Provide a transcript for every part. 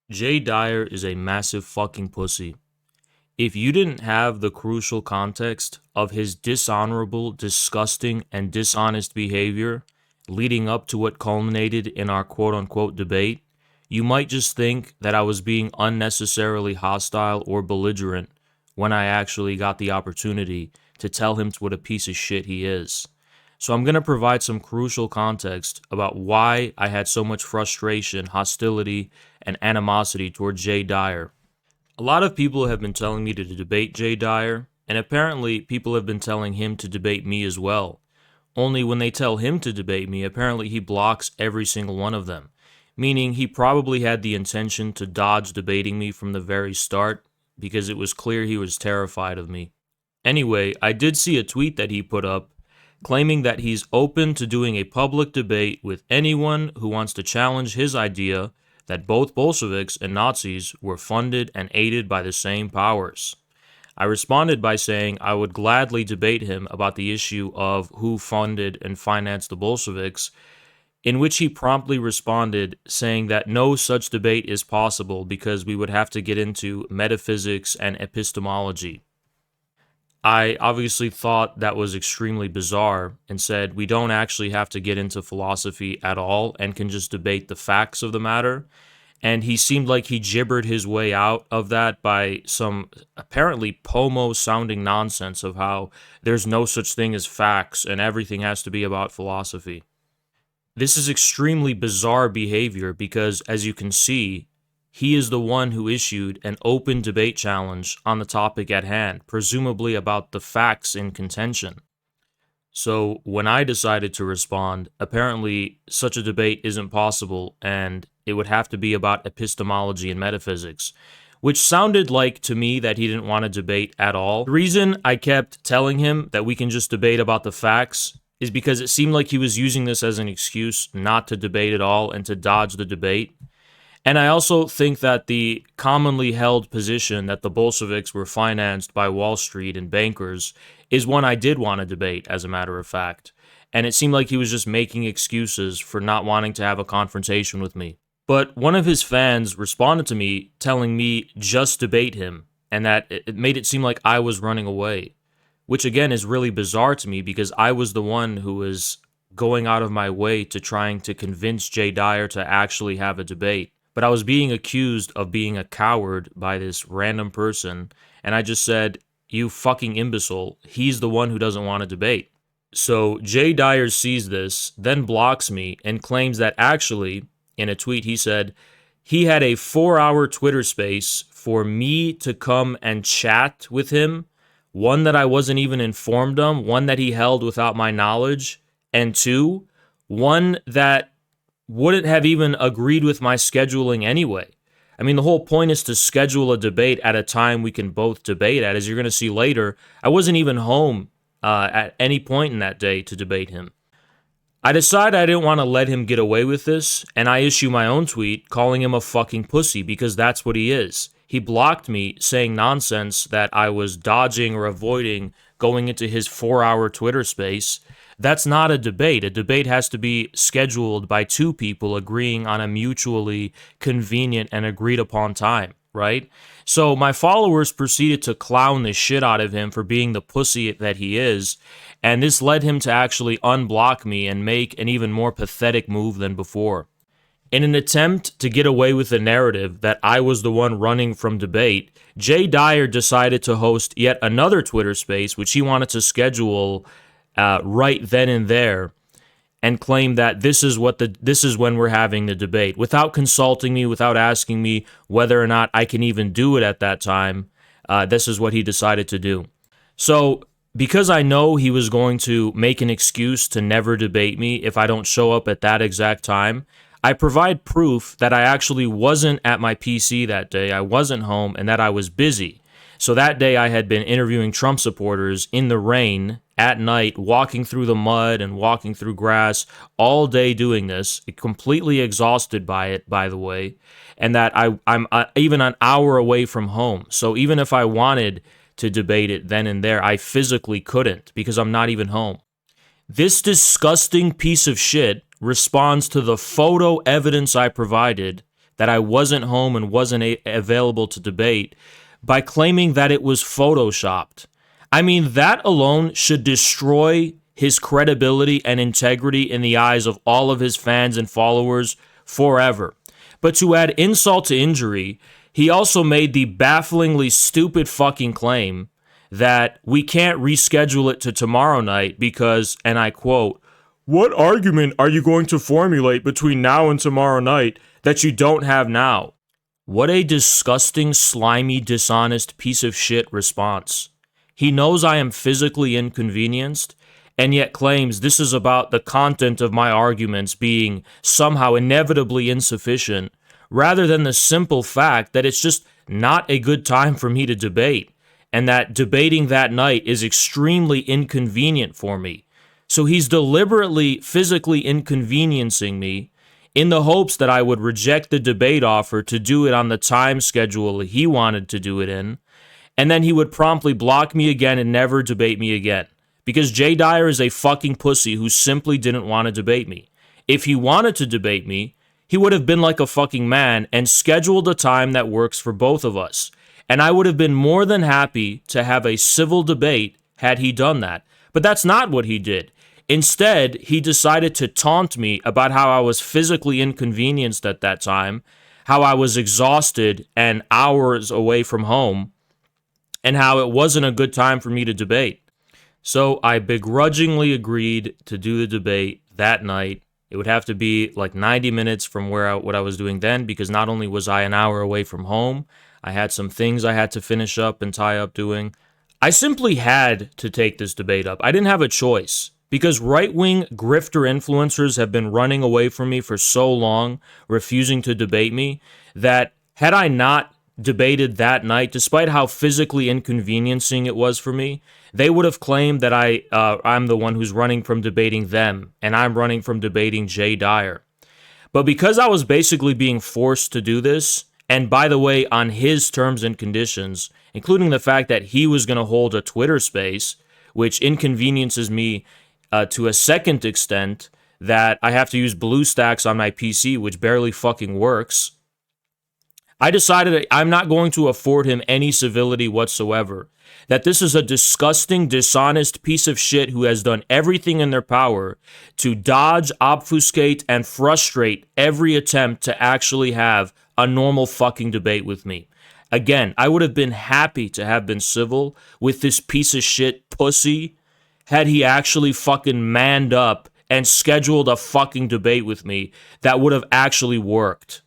Dyer is a massive fucking pussy. If you didn't have the crucial context of his dishonorable, disgusting, and dishonest behavior leading up to what culminated in our quote unquote debate, you might just think that I was being unnecessarily hostile or belligerent when I actually got the opportunity to tell him what a piece of shit he is. So I'm going to provide some crucial context about why I had so much frustration, hostility, and animosity toward Dyer. A lot of people have been telling me to debate Dyer, and apparently people have been telling him to debate me as well. Only when they tell him to debate me, apparently he blocks every single one of them. Meaning he probably had the intention to dodge debating me from the very start, because it was clear he was terrified of me. Anyway, I did see a tweet that he put up claiming that he's open to doing a public debate with anyone who wants to challenge his idea that both Bolsheviks and Nazis were funded and aided by the same powers. I responded by saying I would gladly debate him about the issue of who funded and financed the Bolsheviks, in which he promptly responded saying that no such debate is possible because we would have to get into metaphysics and epistemology. I obviously thought that was extremely bizarre and said we don't actually have to get into philosophy at all and can just debate the facts of the matter. And he seemed like he gibbered his way out of that by some apparently pomo-sounding nonsense of how there's no such thing as facts and everything has to be about philosophy. This is extremely bizarre behavior because, as you can see, he is the one who issued an open debate challenge on the topic at hand, presumably about the facts in contention. So when I decided to respond, apparently such a debate isn't possible and it would have to be about epistemology and metaphysics, which sounded like to me that he didn't want to debate at all. The reason I kept telling him that we can just debate about the facts is because it seemed like he was using this as an excuse not to debate at all and to dodge the debate. And I also think that the commonly held position that the Bolsheviks were financed by Wall Street and bankers is one I did want to debate, as a matter of fact. And it seemed like he was just making excuses for not wanting to have a confrontation with me. But one of his fans responded to me telling me just debate him, and that it made it seem like I was running away. Which again is really bizarre to me because I was the one who was going out of my way to trying to convince Dyer to actually have a debate. But I was being accused of being a coward by this random person, and I just said, you fucking imbecile, he's the one who doesn't want to debate. So Dyer sees this, then blocks me, and claims that actually, in a tweet he said, he had a 4-hour Twitter space for me to come and chat with him, one that I wasn't even informed of, one that he held without my knowledge, and two, one that wouldn't have even agreed with my scheduling anyway. I mean, the whole point is to schedule a debate at a time we can both debate at. As you're going to see later, I wasn't even home at any point in that day to debate him. I decided I didn't want to let him get away with this, and I issue my own tweet calling him a fucking pussy because that's what he is. He blocked me saying nonsense that I was dodging or avoiding going into his 4-hour Twitter space. That's not a debate. A debate has to be scheduled by two people agreeing on a mutually convenient and agreed upon time, right? So my followers proceeded to clown the shit out of him for being the pussy that he is, and this led him to actually unblock me and make an even more pathetic move than before. In an attempt to get away with the narrative that I was the one running from debate, Dyer decided to host yet another Twitter space, which he wanted to schedule right then and there, and claim that this is when we're having the debate, without consulting me, without asking me whether or not I can even do it at that time. This is what he decided to do. So, because I know he was going to make an excuse to never debate me if I don't show up at that exact time, I provide proof that I actually wasn't at my PC that day, I wasn't home, and that I was busy. So that day I had been interviewing Trump supporters in the rain, at night, walking through the mud and walking through grass, all day doing this, completely exhausted by it, by the way, and that I'm even an hour away from home. So even if I wanted to debate it then and there, I physically couldn't because I'm not even home. This disgusting piece of shit responds to the photo evidence I provided that I wasn't home and wasn't available to debate by claiming that it was photoshopped. I mean, that alone should destroy his credibility and integrity in the eyes of all of his fans and followers forever. But to add insult to injury, he also made the bafflingly stupid fucking claim that we can't reschedule it to tomorrow night because, and I quote, "What argument are you going to formulate between now and tomorrow night that you don't have now?" What a disgusting, slimy, dishonest piece of shit response. He knows I am physically inconvenienced, and yet claims this is about the content of my arguments being somehow inevitably insufficient, rather than the simple fact that it's just not a good time for me to debate, and that debating that night is extremely inconvenient for me. So he's deliberately physically inconveniencing me in the hopes that I would reject the debate offer to do it on the time schedule he wanted to do it in, and then he would promptly block me again and never debate me again. Because Jay Dyer is a fucking pussy who simply didn't want to debate me. If he wanted to debate me, he would have been like a fucking man and scheduled a time that works for both of us. And I would have been more than happy to have a civil debate had he done that. But that's not what he did. Instead, he decided to taunt me about how I was physically inconvenienced at that time, how I was exhausted and hours away from home, and how it wasn't a good time for me to debate. So I begrudgingly agreed to do the debate that night. It would have to be like 90 minutes from what I was doing then, because not only was I an hour away from home, I had some things I had to finish up and tie up doing. I simply had to take this debate up. I didn't have a choice, because right-wing grifter influencers have been running away from me for so long, refusing to debate me, that had I not debated that night, despite how physically inconveniencing it was for me, they would have claimed that I'm the one who's running from debating them, and I'm running from debating Jay Dyer. But because I was basically being forced to do this, and by the way, on his terms and conditions, including the fact that he was going to hold a Twitter space, which inconveniences me to a second extent, that I have to use BlueStacks on my PC, which barely fucking works, I decided I'm not going to afford him any civility whatsoever. That this is a disgusting, dishonest piece of shit who has done everything in their power to dodge, obfuscate, and frustrate every attempt to actually have a normal fucking debate with me. Again, I would have been happy to have been civil with this piece of shit pussy had he actually fucking manned up and scheduled a fucking debate with me that would have actually worked.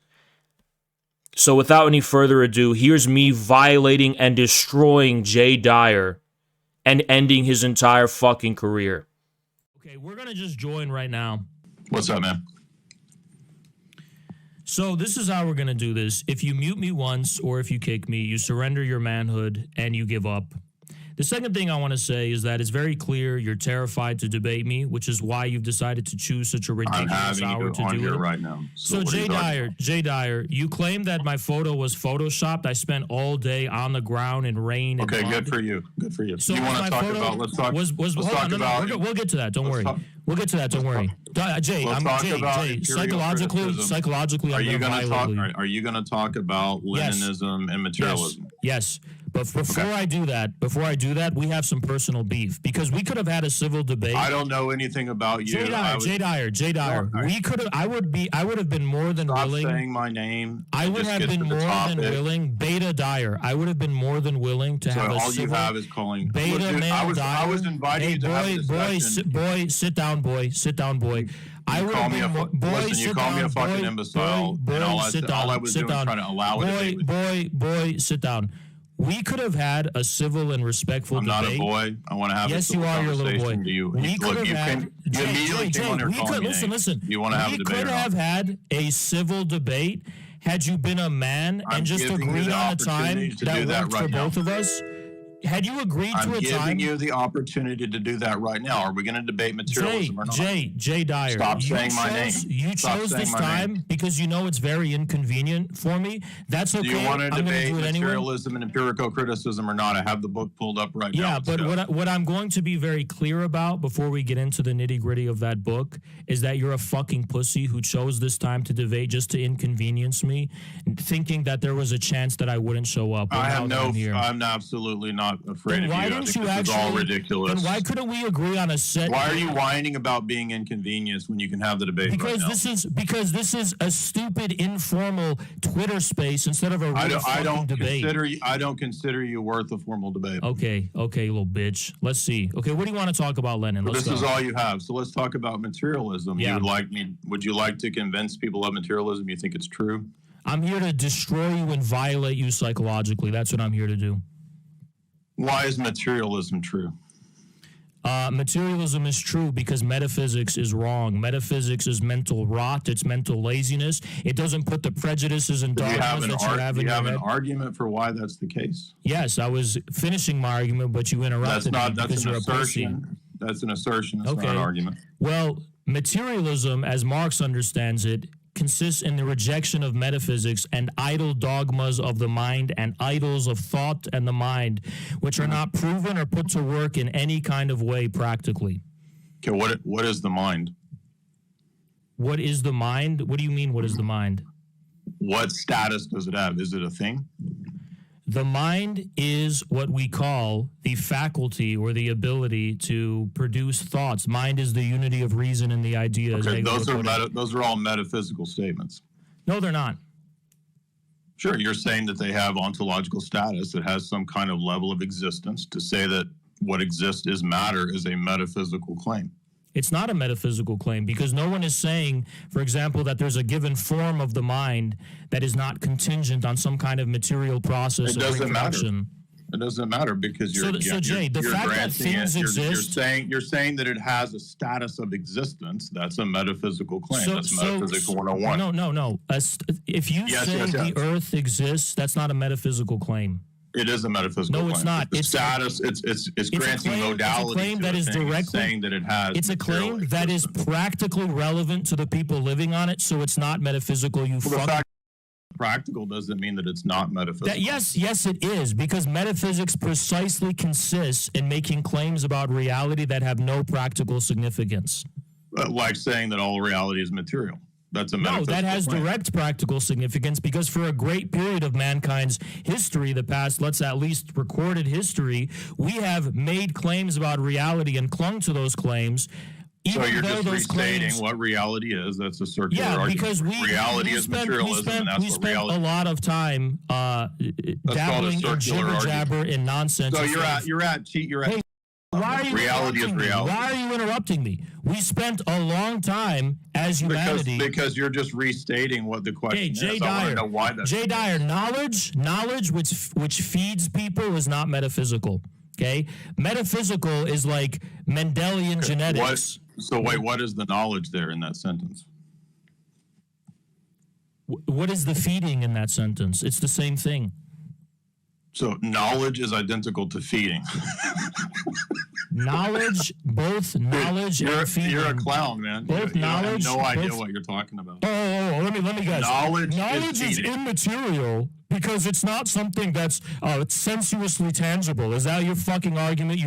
So without any further ado, here's me violating and destroying Jay Dyer and ending his entire fucking career. Okay, we're going to just join right now. What's up, man? So this is how we're going to do this. If you mute me once or if you kick me, you surrender your manhood and you give up. The second thing I want to say is that it's very clear you're terrified to debate me, which is why you've decided to choose such a ridiculous hour to do it right now. So Jay Dyer, you claim that my photo was photoshopped. I spent all day on the ground in rain. And okay, good for you. Good for you. So you want to talk about? Let's talk. We'll get to that. Don't worry. We'll get to that. Don't worry. Jay, psychologically, are you going to talk? Are you going to talk about Leninism and materialism? Yes. But before I do that, we have some personal beef because we could have had a civil debate. I don't know anything about you. Jay Dyer. We could have. I would have been more than willing. Stop saying my name. I would have been more than willing. Beta Dyer. I would have been more than willing to have a all civil. You have is calling. Beta male Dyer. I was inviting you to have a discussion. Sit down, boy. Sit down, boy. You call me a fucking imbecile. Boy, all I was doing was trying to allow it. Boy, sit down. We could have had a civil and respectful debate. I'm not a boy. I want to have a civil conversation. Yes, you are, your little boy. You Jay, listen. You want to have a debate? We could have had a civil debate had you been a man and just agreed on a time that worked for both of us. Had you agreed to a time? I'm giving you the opportunity to do that right now. Are we going to debate materialism or not? Jay Dyer. Stop saying my name. You chose this time because you know it's very inconvenient for me. That's okay. Do you want to debate materialism and empirical criticism or not? I have the book pulled up right now. Yeah, but what I'm going to be very clear about before we get into the nitty-gritty of that book is that you're a fucking pussy who chose this time to debate just to inconvenience me, thinking that there was a chance that I wouldn't show up. I'm absolutely not afraid of you. I think this is all ridiculous. Then why couldn't we agree on a set? Why are you whining about being inconvenienced when you can have the debate? Because this is a stupid informal Twitter space instead of a real fucking debate. I don't consider you worth a formal debate. Okay, little bitch. Let's see. Okay, what do you want to talk about, Lenin? This is all you have. So let's talk about materialism. Yeah. Would you like to convince people of materialism? You think it's true? I'm here to destroy you and violate you psychologically. That's what I'm here to do. Why is materialism true? Materialism is true because metaphysics is wrong. Metaphysics is mental rot. It's mental laziness. It doesn't put the prejudices and dogmas that you have in your head. Do you have an argument for why that's the case? Yes, I was finishing my argument, but you interrupted me because you're a pussy. That's an assertion. That's not an argument. Well, materialism, as Marx understands it, consists in the rejection of metaphysics and idle dogmas of the mind and idols of thought and the mind, which are not proven or put to work in any kind of way practically. Okay, what is the mind? What is the mind? What do you mean, what is the mind? What status does it have? Is it a thing? The mind is what we call the faculty or the ability to produce thoughts. Mind is the unity of reason and the ideas. Okay, those are all metaphysical statements. No, they're not. Sure, you're saying that they have ontological status. It has some kind of level of existence. To say that what exists is matter is a metaphysical claim. It's not a metaphysical claim because no one is saying, for example, that there's a given form of the mind that is not contingent on some kind of material process of reproduction. It doesn't matter because you're Jay, the fact that things exist. You're saying that it has a status of existence. That's a metaphysical claim. That's metaphysical 101. No. If you say the Earth exists, that's not a metaphysical claim. It is a metaphysical claim. No, it's not. It's status. It's granting modality. It's a claim that is directly saying that it has. It's a claim that is practically relevant to the people living on it, so it's not metaphysical. Practical doesn't mean that it's not metaphysical. Yes, it is, because metaphysics precisely consists in making claims about reality that have no practical significance. Like saying that all reality is material. That's a metaphysical claim. No, that has direct practical significance because for a great period of mankind's history, the past, let's at least recorded history, we have made claims about reality and clung to those claims. So you're just restating what reality is. That's a circular argument. Because reality is materialism, and that's what reality is. We spent a lot of time dabbling in jibber-jabber and nonsense. So you're at reality is reality. Why are you interrupting me? We spent a long time as humanity. Because you're just restating what the question is. Jay Dyer, I want to know why that's Jay Dyer, knowledge which feeds people is not metaphysical. Okay? Metaphysical is like Mendelian genetics. So wait, what is the knowledge there in that sentence? What is the feeding in that sentence? It's the same thing. So knowledge is identical to feeding. Both knowledge and feeding. You're a clown, man. Both knowledge. I have no idea what you're talking about. Oh, let me guess. Knowledge is immaterial because it's not something that's it's sensuously tangible. Is that your fucking argument?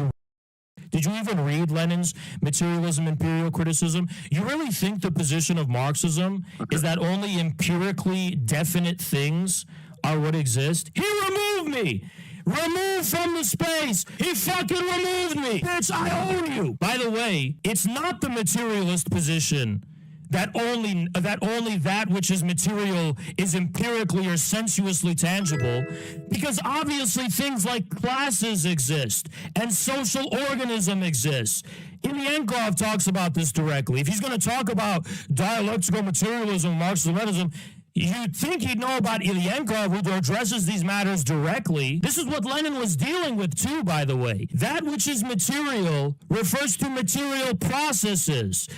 Did you even read Lenin's Materialism, Imperial Criticism? You really think the position of Marxism is that only empirically definite things are what exist? He removed me! Removed from the space! He fucking removed me! Bitch, I own you! By the way, it's not the materialist position that only that which is material is empirically or sensuously tangible, because obviously things like classes exist and social organism exists. Ilyenkov talks about this directly. If he's going to talk about dialectical materialism, Marxism-Leninism, you'd think he'd know about Ilyenkov, who addresses these matters directly. This is what Lenin was dealing with too, by the way. That which is material refers to material processes.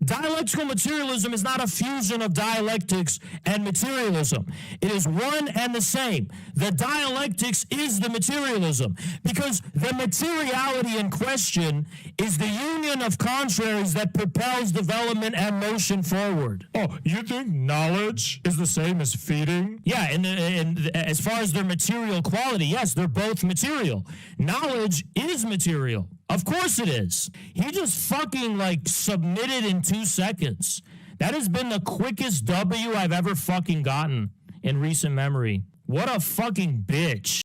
Dialectical materialism is not a fusion of dialectics and materialism. It is one and the same. The dialectics is the materialism because the materiality in question is the union of contraries that propels development and motion forward. Oh, you think knowledge is the same as feeding? Yeah, and as far as their material quality, yes, they're both material. Knowledge is material. Of course it is. He just fucking like submitted in 2 seconds. That has been the quickest W I've ever fucking gotten in recent memory. What a fucking bitch.